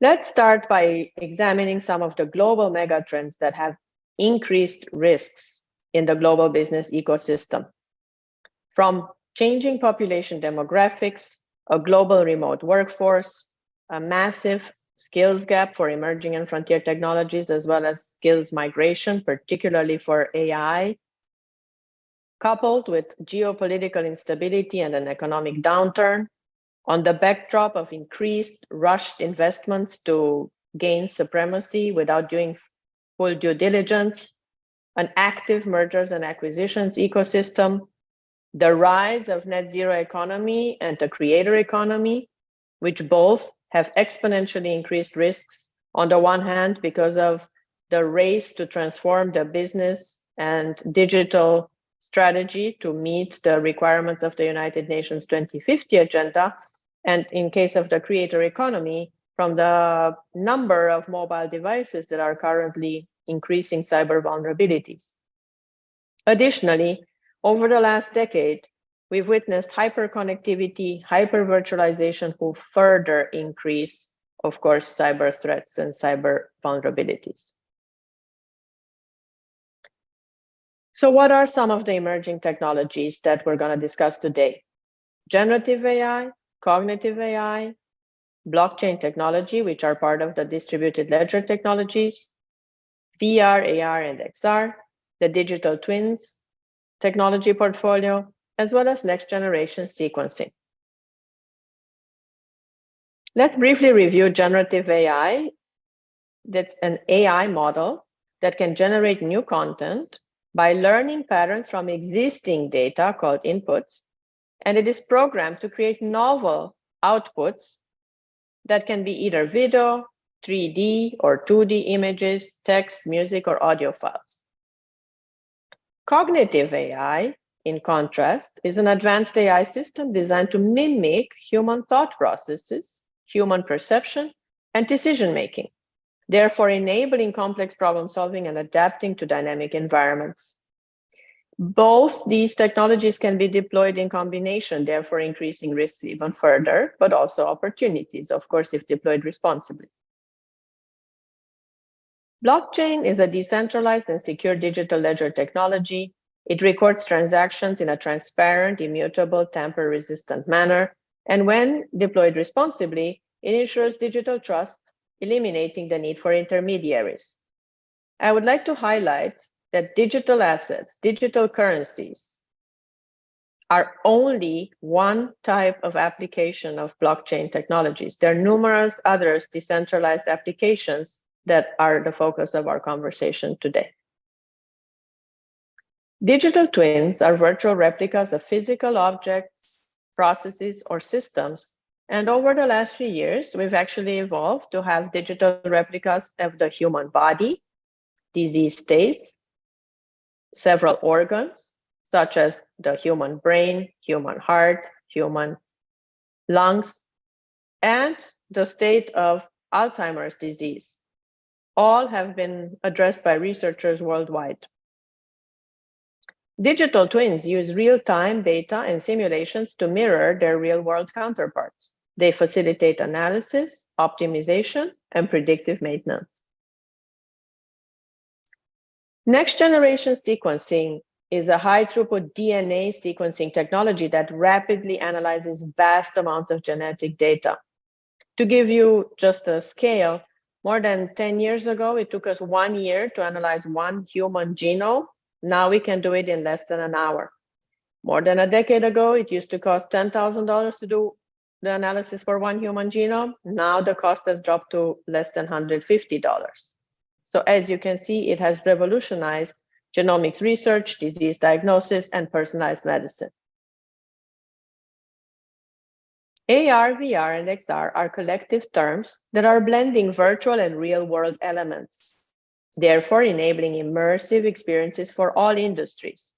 Let's start by examining some of the global megatrends that have increased risks in the global business ecosystem. From changing population demographics, a global remote workforce, a massive skills gap for emerging and frontier technologies, as well as skills migration, particularly for AI, coupled with geopolitical instability and an economic downturn, on the backdrop of increased rushed investments to gain supremacy without doing full due diligence, an active mergers and acquisitions ecosystem, the rise of net zero economy and the creator economy, which both have exponentially increased risks on the one hand because of the race to transform the business and digital strategy to meet the requirements of the United Nations 2050 agenda, and in case of the creator economy, from the number of mobile devices that are currently increasing cyber vulnerabilities. Additionally, over the last decade, we've witnessed hyperconnectivity, hypervirtualization who further increase, of course, cyber threats and cyber vulnerabilities. So what are some of the emerging technologies that we're going to discuss today? Generative AI, cognitive AI, blockchain technology, which are part of the distributed ledger technologies, VR, AR, and XR, the digital twins technology portfolio, as well as next generation sequencing. Let's briefly review generative AI. That's an AI model that can generate new content by learning patterns from existing data called inputs, and it is programmed to create novel outputs that can be either video, 3D or 2D images, text, music, or audio files. Cognitive AI, in contrast, is an advanced AI system designed to mimic human thought processes, human perception, and decision-making, therefore enabling complex problem solving and adapting to dynamic environments. Both these technologies can be deployed in combination, therefore increasing risks even further, but also opportunities, of course, if deployed responsibly. Blockchain is a decentralized and secure digital ledger technology. It records transactions in a transparent, immutable, tamper-resistant manner, and when deployed responsibly, it ensures digital trust, eliminating the need for intermediaries. I would like to highlight that digital assets, digital currencies, are only one type of application of blockchain technologies. There are numerous other decentralized applications that are the focus of our conversation today. Digital twins are virtual replicas of physical objects, processes, or systems. And over the last few years, we've actually evolved to have digital replicas of the human body, disease states, several organs, such as the human brain, human heart, human lungs, and the state of Alzheimer's disease. All have been addressed by researchers worldwide. Digital twins use real-time data and simulations to mirror their real-world counterparts. They facilitate analysis, optimization, and predictive maintenance. Next-generation sequencing is a high-throughput DNA sequencing technology that rapidly analyzes vast amounts of genetic data. To give you just a scale, more than 10 years ago, it took us 1 year to analyze one human genome. Now we can do it in less than an hour. More than a decade ago, it used to cost $10,000 to do the analysis for one human genome. Now the cost has dropped to less than $150. So as you can see, it has revolutionized genomics research, disease diagnosis, and personalized medicine. AR, VR, and XR are collective terms that are blending virtual and real-world elements, therefore enabling immersive experiences for all industries,